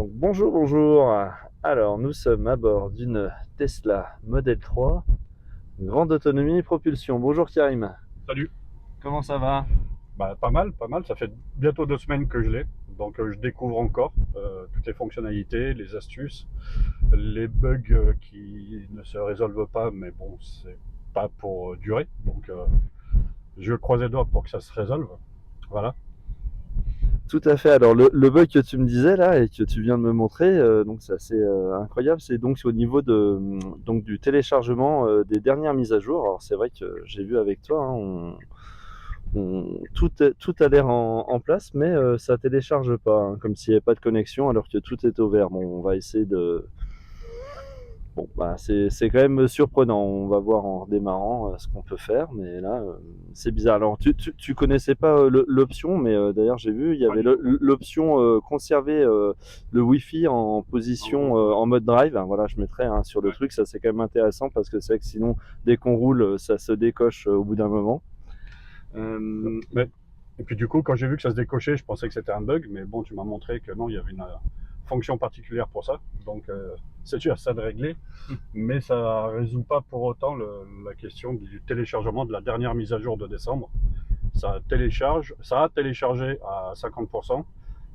Donc bonjour, bonjour. Alors nous sommes à bord d'une Tesla Model 3, grande autonomie et propulsion. Bonjour Karim. Salut. Comment ça va? Bah, pas mal, pas mal. Ça fait bientôt 2 semaines que je l'ai. Donc je découvre encore toutes les fonctionnalités, les astuces, les bugs qui ne se résolvent pas, mais bon, c'est pas pour durer. Donc je croise les doigts pour que ça se résolve. Voilà. Tout à fait. Alors le bug que tu me disais là et que tu viens de me montrer, donc c'est assez incroyable, c'est donc au niveau donc du téléchargement des dernières mises à jour. Alors c'est vrai que j'ai vu avec toi, hein, tout a l'air en place, mais ça télécharge pas, hein, comme s'il n'y avait pas de connexion alors que tout est ouvert. Bon, on va essayer de. Bon, bah, c'est quand même surprenant. On va voir en redémarrant ce qu'on peut faire, mais là, c'est bizarre. Alors, tu connaissais pas l'option, mais d'ailleurs, j'ai vu, il y Pas avait du tout. l'option conserver le Wi-Fi en position en mode drive. Hein, voilà, je mettrai hein, sur le Ouais. truc. Ça, c'est quand même intéressant parce que c'est vrai que sinon, dès qu'on roule, ça se décoche au bout d'un moment. Euh, Mais, et puis du coup, quand j'ai vu que ça se décochait, je pensais que c'était un bug, mais bon, tu m'as montré que non, il y avait une fonction particulière pour ça. Donc c'est sûr, ça de régler. Mais ça ne résout pas pour autant la question du téléchargement de la dernière mise à jour de décembre. Ça a téléchargé à 50%,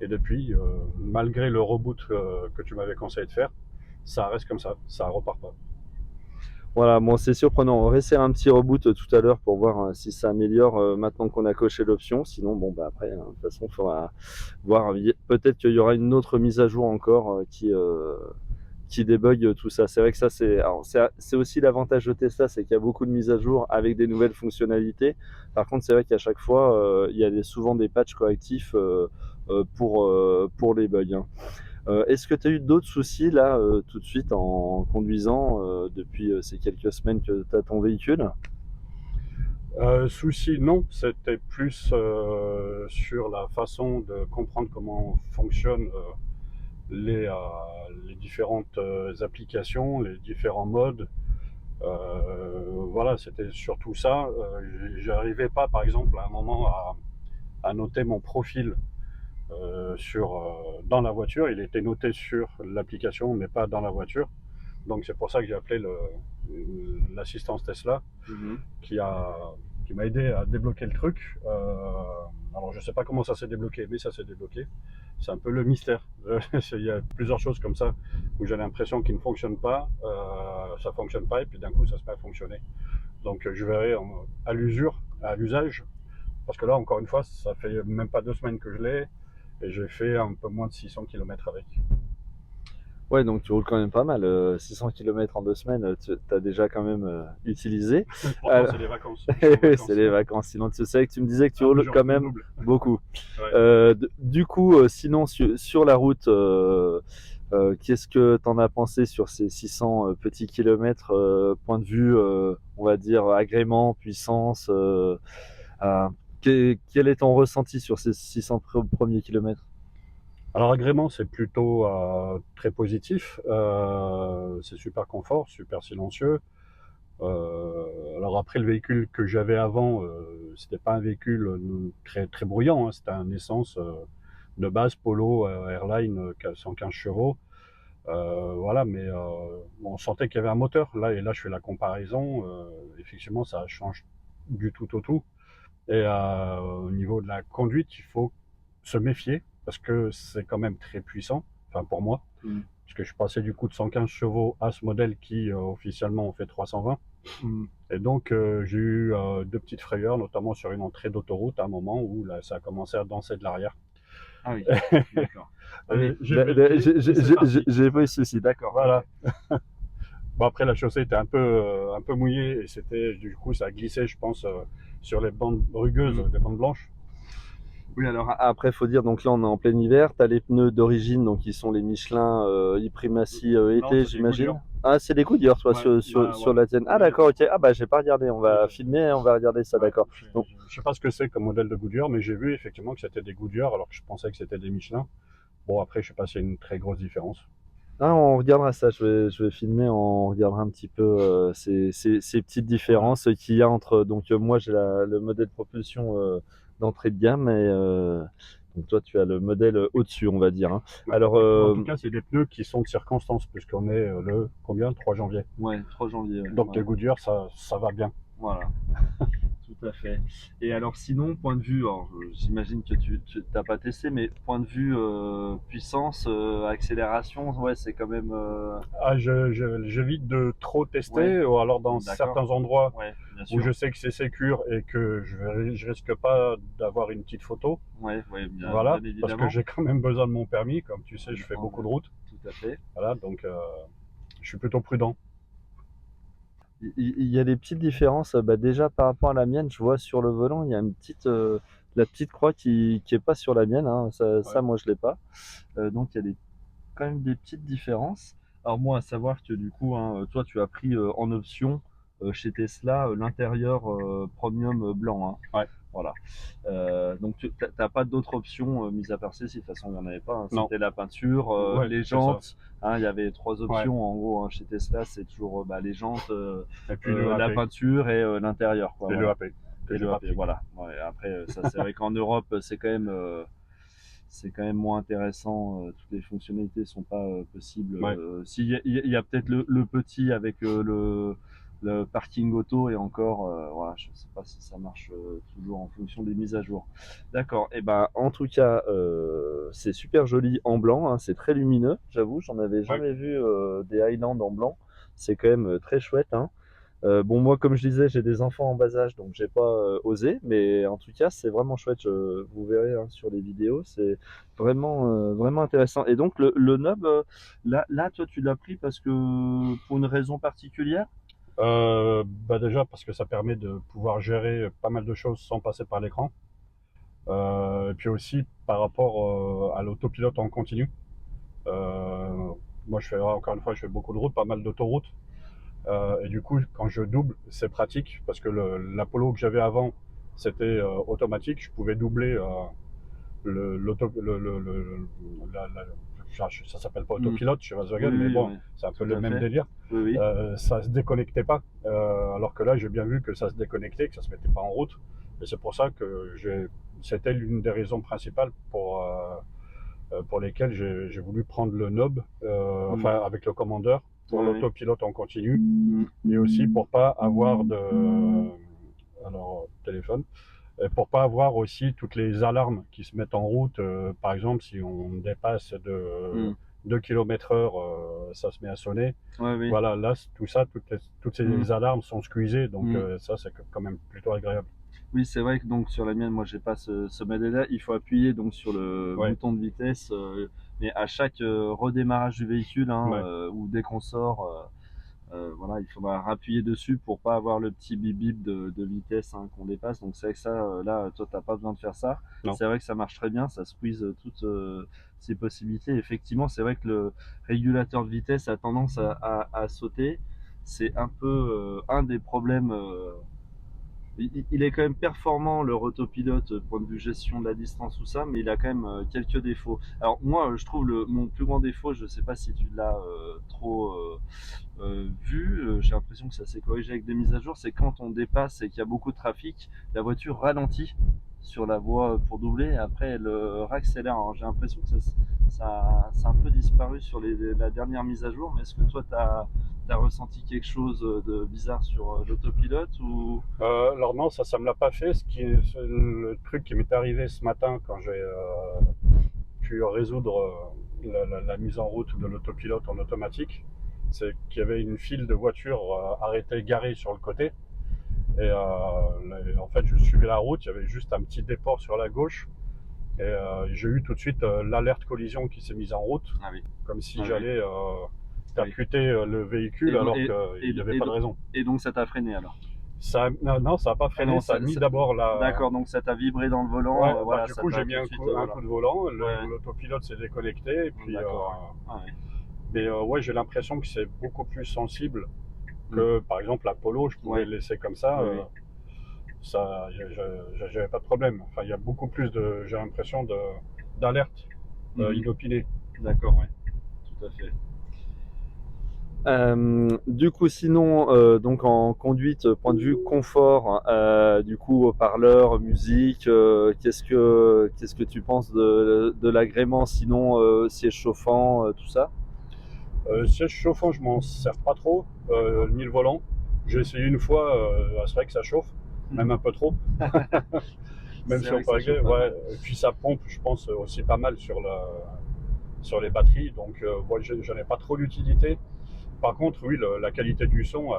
et depuis, malgré le reboot que tu m'avais conseillé de faire, ça reste comme ça repart pas. Voilà, bon, c'est surprenant. On va essayer un petit reboot tout à l'heure pour voir si ça améliore maintenant qu'on a coché l'option. Sinon, bon, bah après, hein, de toute façon, il faudra voir. Peut-être qu'il y aura une autre mise à jour encore qui débug tout ça. C'est vrai que ça, c'est aussi l'avantage de Tesla, c'est qu'il y a beaucoup de mises à jour avec des nouvelles fonctionnalités. Par contre, c'est vrai qu'à chaque fois, il y a souvent des patchs correctifs pour les bugs. Hein. Est-ce que tu as eu d'autres soucis là tout de suite en conduisant depuis ces quelques semaines que tu as ton véhicule? Souci, non, c'était plus sur la façon de comprendre comment fonctionnent les différentes applications, les différents modes. Voilà, c'était surtout ça. J'arrivais pas, par exemple, à un moment à noter mon profil dans la voiture. Il était noté sur l'application, mais pas dans la voiture. Donc c'est pour ça que j'ai appelé l'assistance Tesla Mhm. qui a qui m'a aidé à débloquer le truc. Alors je sais pas comment ça s'est débloqué, mais ça s'est débloqué. C'est un peu le mystère. Il y a plusieurs choses comme ça où j'ai l'impression qu'ils ne fonctionnent pas, ça fonctionne pas, et puis d'un coup ça se met à fonctionner. Donc je verrai à l'usure, à l'usage, parce que là encore une fois, ça fait même pas 2 semaines que je l'ai, et j'ai fait un peu moins de 600 km avec. Ouais, donc tu roules quand même pas mal. 600 km en 2 semaines, tu as déjà quand même utilisé. Pourtant Alors, c'est les vacances, je suis en c'est vacances. les vacances. Sinon, tu sais que tu me disais que tu Ah mais roules j'ai quand refait le même double. beaucoup. Ouais. Du coup, sinon, sur la route, qu'est-ce que tu en as pensé sur ces 600 petits kilomètres, point de vue, on va dire, agrément, puissance euh, quel est ton ressenti sur ces 600 premiers kilomètres? Alors agrément, c'est plutôt très positif. C'est super confort, super silencieux. Alors après, le véhicule que j'avais avant, c'était pas un véhicule très très bruyant, hein. C'était un essence de base Polo Airline 115 chevaux. Voilà, mais on sentait qu'il y avait un moteur. Là, je fais la comparaison. Effectivement, ça change du tout au tout. Et au niveau de la conduite, il faut se méfier parce que c'est quand même très puissant, enfin pour moi, Mm. puisque je suis passé du coup de 115 chevaux à ce modèle qui officiellement en fait 320. Mm. Et donc j'ai eu deux petites frayeurs, notamment sur une entrée d'autoroute à un moment où là, ça a commencé à danser de l'arrière. Ah oui, d'accord. Ah oui, J'ai briqué et c'est parti. j'ai pas eu ceci, d'accord. Ok. Voilà. Bon, après, la chaussée était un peu mouillée, et c'était, du coup, ça a glissé, je pense, sur les bandes rugueuses, Mm. les bandes blanches. Oui, alors après, faut dire, donc là, on est en plein hiver. Tu as les pneus d'origine, donc qui sont les Michelin e-Primacy Non, été, c'est des Goodyear. j'imagine. Ah, c'est des Goodyear, toi, Ouais, bah sur ouais. la tienne. Ah, Ouais, d'accord, ok. Ah, bah, j'ai pas regardé. On va ouais, filmer, on va regarder ça, ouais. d'accord. Donc, Je sais pas ce que c'est comme modèle de Goodyear, mais j'ai vu effectivement que c'était des Goodyear alors que je pensais que c'était des Michelin. Bon, après, je sais pas s'il y a une très grosse différence. ah, on regardera ça. Je vais filmer. On regardera un petit peu ces petites Ouais. différences qu'il y a entre. Donc, moi, j'ai le modèle propulsion d'entrée de gamme Donc toi, tu as le modèle au-dessus, on va dire, hein. Ouais. Alors, En tout cas, c'est des pneus qui sont de circonstance, puisqu'on est le combien? 3 janvier. ouais, 3 janvier, ouais. Donc Ouais, de Goodyear, ça va bien. voilà. Tout à fait. Et alors sinon, point de vue, alors, j'imagine que tu n'as pas testé, mais point de vue puissance, accélération, ouais, c'est quand même... Ah, j'évite de trop Ouais, tester, ou alors dans d'accord. certains endroits Ouais, bien où sûr. je sais que c'est sécure et que je risque pas d'avoir une petite photo. Ouais, ouais, bien, Voilà, bien parce que évidemment. j'ai quand même besoin de mon permis, comme tu sais, je fais beaucoup de routes. Tout à fait. Voilà, donc je suis plutôt prudent. Il y a des petites différences. Bah, déjà par rapport à la mienne, je vois sur le volant, il y a une petite, la petite croix qui est pas sur la mienne, hein. Ça Ouais, moi je l'ai pas. Donc il y a quand même des petites différences. Alors moi, à savoir que du coup, hein, toi, tu as pris en option chez Tesla l'intérieur premium blanc, hein. ouais, Voilà. Donc tu n'as pas d'autres options mis à part celle-ci. De toute façon, il n'y en avait pas, hein. non, C'était la peinture, ouais, les c'est ça. jantes, hein. Il y avait trois Ouais, options en gros, hein, chez Tesla. C'est toujours bah, les jantes, et puis le la AP, peinture et l'intérieur, quoi. et le Voilà. AP, que Et j'ai le pas AP, pris. voilà. Ouais, après, ça, c'est vrai qu'en Europe, c'est quand même moins intéressant. Toutes les fonctionnalités sont pas possibles. Ouais, S'il y a, il y a peut-être le petit avec le parking auto et encore, voilà, je sais pas si ça marche toujours en fonction des mises à jour. D'accord. Et ben, en tout cas, c'est super joli en blanc, hein, c'est très lumineux. J'avoue, j'en avais ouais, jamais vu des Highland en blanc. C'est quand même très chouette, hein. Bon, moi, comme je disais, j'ai des enfants en bas âge, donc j'ai pas osé, mais en tout cas, c'est vraiment chouette. Vous verrez hein, sur les vidéos, c'est vraiment intéressant. Et donc, le knob, là, toi, tu l'as pris parce que pour une raison particulière? bah déjà parce que ça permet de pouvoir gérer pas mal de choses sans passer par l'écran. Et puis aussi par rapport à l'autopilote en continu. Euh, Moi, encore une fois, je fais beaucoup de routes, pas mal d'autoroutes. Et du coup, quand je double, c'est pratique parce que l'Apollo que j'avais avant, c'était automatique. Je pouvais doubler l'auto, ça s'appelle pas Hmm. autopilote chez Volkswagen, Oui, mais oui, bon, oui, c'est un peu tout le à même fait. délire. Oui, oui. Ça se déconnectait pas, alors que là, j'ai bien vu que ça se déconnectait, que ça se mettait pas en route. Et c'est pour ça que c'était l'une des raisons principales pour lesquelles j'ai voulu prendre le knob, Hmm. enfin avec le commandeur, pour Oui, oui. l'autopilote en continu, Hmm. et aussi pour pas avoir alors téléphone, pour pas avoir aussi toutes les alarmes qui se mettent en route. Par exemple, si on dépasse de Hmm. 2 km/h, ça se met à sonner. Oui, oui. Voilà, là, tout ça, toutes Hmm. ces alarmes sont squeezées, donc Hmm. ça, c'est quand même plutôt agréable. Oui, c'est vrai que donc sur la mienne, moi j'ai pas ce modèle-là. Il faut appuyer donc sur le Ouais, bouton de vitesse, mais à chaque redémarrage du véhicule hein, ouais, ou dès qu'on sort, voilà, il faudra appuyer dessus pour pas avoir le petit bip bip de vitesse hein, qu'on dépasse. Donc c'est vrai que ça, là, toi t'as pas besoin de faire ça. non, C'est vrai que ça marche très bien, ça squeeze toutes ces possibilités. Effectivement, c'est vrai que le régulateur de vitesse a tendance à sauter. C'est un peu un des problèmes. Il est quand même performant le rotopilote point de vue gestion de la distance tout ça, mais il a quand même quelques défauts. Alors moi je trouve mon plus grand défaut, je sais pas si tu l'as trop vu, j'ai l'impression que ça s'est corrigé avec des mises à jour, c'est quand on dépasse et qu'il y a beaucoup de trafic, la voiture ralentit sur la voie pour doubler et après elle réaccélère. Alors, j'ai l'impression que ça a un peu disparu sur la dernière mise à jour, mais est-ce que toi tu as ressenti quelque chose de bizarre sur l'autopilote ou... alors non, ça me l'a pas fait. Le truc qui m'est arrivé ce matin quand j'ai pu résoudre la mise en route de l'autopilote en automatique, c'est qu'il y avait une file de voitures arrêtées, garées sur le côté. Et en fait, je suivais la route, il y avait juste un petit déport sur la gauche. Et j'ai eu tout de suite l'alerte collision qui s'est mise en route, Ah oui, comme si ah oui, j'allais oui. percuter le véhicule alors qu'il n'y avait pas de raison. Et donc ça t'a freiné alors? Non, non, ça n'a pas Ah freiné, non, ça a mis d'abord la. d'accord, donc ça t'a vibré dans le volant, Ouais, bah, voilà, du ça coup, t'a j'ai mis tout de suite, un voilà. coup de volant, Ouais, l'autopilote s'est déconnecté, et puis. d'accord. Ah ouais. Mais ouais, j'ai l'impression que c'est beaucoup plus sensible Mm. que, par exemple, la Polo, je pouvais Ouais, le laisser comme ça. oui, oui. Ça, j'avais pas de problème. Enfin, il y a beaucoup plus j'ai l'impression d'alerte Mhm. inopinée. D'accord, ouais, tout à fait. Du coup, sinon, donc en conduite, point de vue confort, du coup, haut-parleurs, musique, qu'est-ce que tu penses de l'agrément, sinon, siège chauffant, tout ça? Siège chauffant, je m'en sers pas trop, ni le volant. J'ai essayé une fois, c'est vrai que ça chauffe, même un peu trop. Même C'est si on vrai que peut ça régler, chauffe pas ouais. mal. Et puis ça pompe, je pense, aussi pas mal sur les batteries. Donc, moi, j'en ai pas trop d'utilité. Par contre, oui, la qualité du son,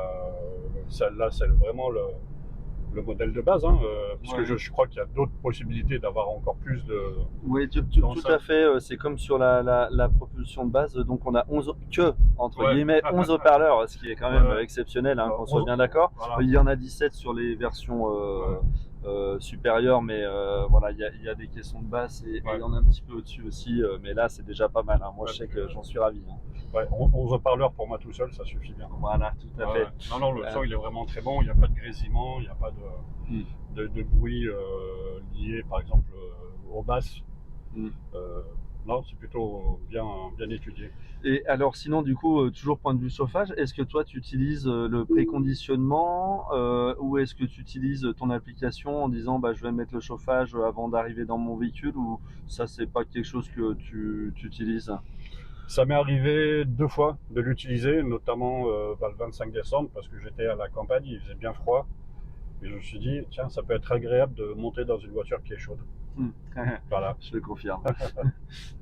celle-là, c'est vraiment le modèle de base, hein, puisque Ouais. je crois qu'il y a d'autres possibilités d'avoir encore plus Oui, tout à d'enceintes. fait. C'est comme sur la propulsion de base. Donc, on a 11 entre Ouais, guillemets, 11 haut-parleurs, ce qui est quand ouais, même ouais. exceptionnel, hein, qu'on soit 11, bien d'accord. voilà. Il y en a 17 sur les versions Ouais, supérieures, mais voilà, il y a des caissons de basse et il ouais, y en a un petit peu au-dessus aussi. Mais là, c'est déjà pas mal, hein. Moi, ouais, je sais puis, que j'en suis ravi, hein. ouais, 11 haut-parleurs pour moi tout seul, ça suffit bien. Voilà, tout à Ouais, ouais. fait. Non, non, le Euh, son il est vraiment très bon, il n'y a pas de grésillement, il n'y a pas mm, de bruit lié par exemple aux basses. mm. Euh, non, c'est plutôt bien étudié. Et alors sinon, du coup, toujours point de vue chauffage, est-ce que toi tu utilises le préconditionnement ou est-ce que tu utilises ton application en disant bah, je vais mettre le chauffage avant d'arriver dans mon véhicule ou ça c'est pas quelque chose que tu utilises? Ça m'est arrivé 2 fois de l'utiliser, notamment le 25 décembre, parce que j'étais à la campagne, il faisait bien froid, et je me suis dit, tiens, ça peut être agréable de monter dans une voiture qui est chaude. Hmm. Voilà. Je le confirme.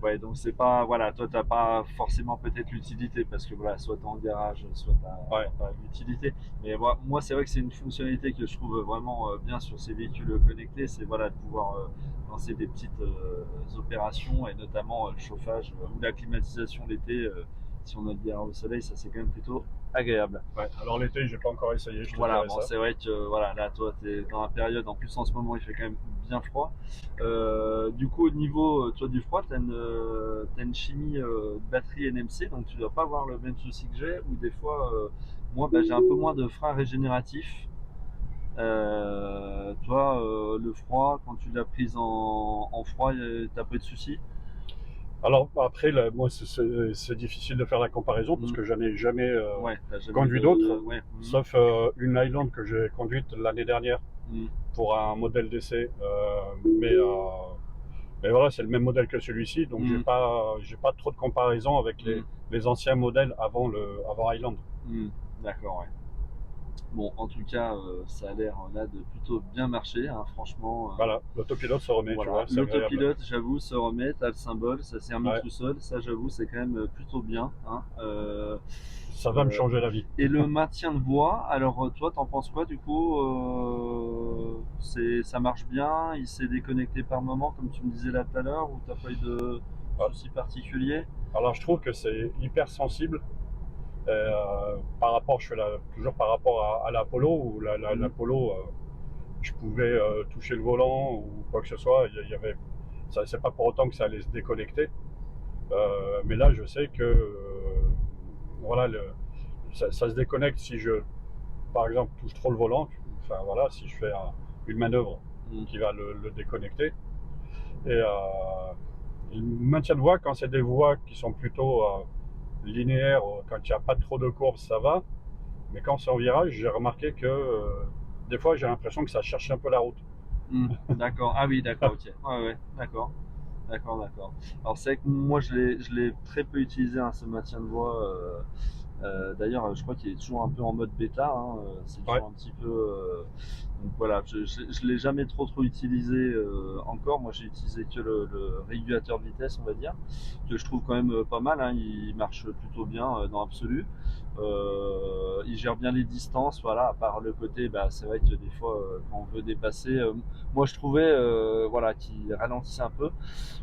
Ouais, donc c'est pas, voilà, toi t'as pas forcément peut-être l'utilité parce que voilà, soit t'es en garage, soit Ouais, t'as pas l'utilité. Mais moi c'est vrai que c'est une fonctionnalité que je trouve vraiment bien sur ces véhicules connectés, c'est voilà de pouvoir lancer des petites opérations et notamment le chauffage ou la climatisation l'été. Si on a le garage au soleil, ça c'est quand même plutôt agréable. ouais. Alors l'été, j'ai pas encore essayé, je te Voilà, dirai bon, ça. c'est vrai que voilà, là, toi, tu es dans la période, en plus en ce moment, il fait quand même bien froid. Du coup, au niveau, toi, du froid, t'as une chimie de batterie NMC, donc tu dois pas avoir le même souci que j'ai, où des fois, moi, bah, j'ai un peu moins de frein régénératif. Toi, le froid, quand tu l'as prise en froid, t'as pas eu de soucis? Alors après, là, moi, c'est difficile de faire la comparaison parce Mm. que j'en ai jamais Ouais, t'as jamais eu conduit d'autres, Ouais. sauf une Highland que j'ai conduite l'année dernière Mm. pour un modèle d'essai. Mais voilà, c'est le même modèle que celui-ci, donc Mm. j'ai pas trop de comparaison avec Mm. les anciens modèles avant Highland. Mm. D'accord, ouais. Bon, en tout cas, ça a l'air là de plutôt bien marcher, hein, franchement. Voilà, l'autopilote se remet, tu Voilà, vois, c'est agréable. l'autopilote, j'avoue, se remet, t'as le symbole, ça s'est remis Ouais, tout seul, ça j'avoue, c'est quand même plutôt bien, hein. ça va me Euh, changer la vie. et le maintien de voie, alors toi, t'en penses quoi du coup? Ça marche bien, il s'est déconnecté par moment, comme tu me disais là tout à l'heure, ou t'as pas eu de soucis particuliers? Alors je trouve que c'est hyper sensible. Par rapport, toujours par rapport à la Polo, où la Mm, Polo, je pouvais toucher le volant ou quoi que ce soit, il y avait, ça, c'est pas pour autant que ça allait se déconnecter. Mais là, je sais que voilà, ça se déconnecte si je, par exemple, touche trop le volant. Enfin voilà, si je fais une manœuvre mm, qui va le déconnecter. Et le maintien de voie, quand c'est des voies qui sont plutôt linéaires, quand il n'y a pas trop de courbes, ça va. Mais quand c'est en virage, j'ai remarqué que des fois, j'ai l'impression que ça cherche un peu la route. d'accord, ah oui, d'accord, ok. Ouais, ouais, d'accord. D'accord, d'accord. Alors c'est vrai que moi je l'ai très peu utilisé, hein, ce maintien de voix. D'ailleurs, je crois qu'il est toujours un peu en mode bêta, hein, c'est Ouais, toujours un petit peu. Donc voilà, je l'ai jamais trop utilisé encore. Moi, j'ai utilisé que le régulateur de vitesse, on va dire, que je trouve quand même pas mal, hein. Il marche plutôt bien dans l'absolu. Il gère bien les distances, voilà. À part le côté, bah, c'est vrai que des fois, quand on veut dépasser, moi je trouvais, voilà, qu'il ralentissait un peu.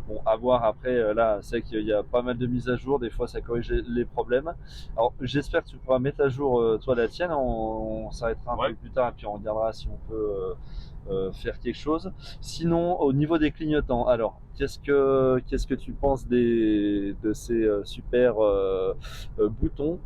Bon, à voir après, là, c'est vrai qu'il y a pas mal de mises à jour, des fois ça corrige les problèmes. Alors, j'espère que tu pourras mettre à jour, toi, la tienne, on s'arrêtera un ouais. peu plus tard et puis on regardera si on peut faire quelque chose. Sinon, au niveau des clignotants, alors, qu'est-ce que tu penses de ces super boutons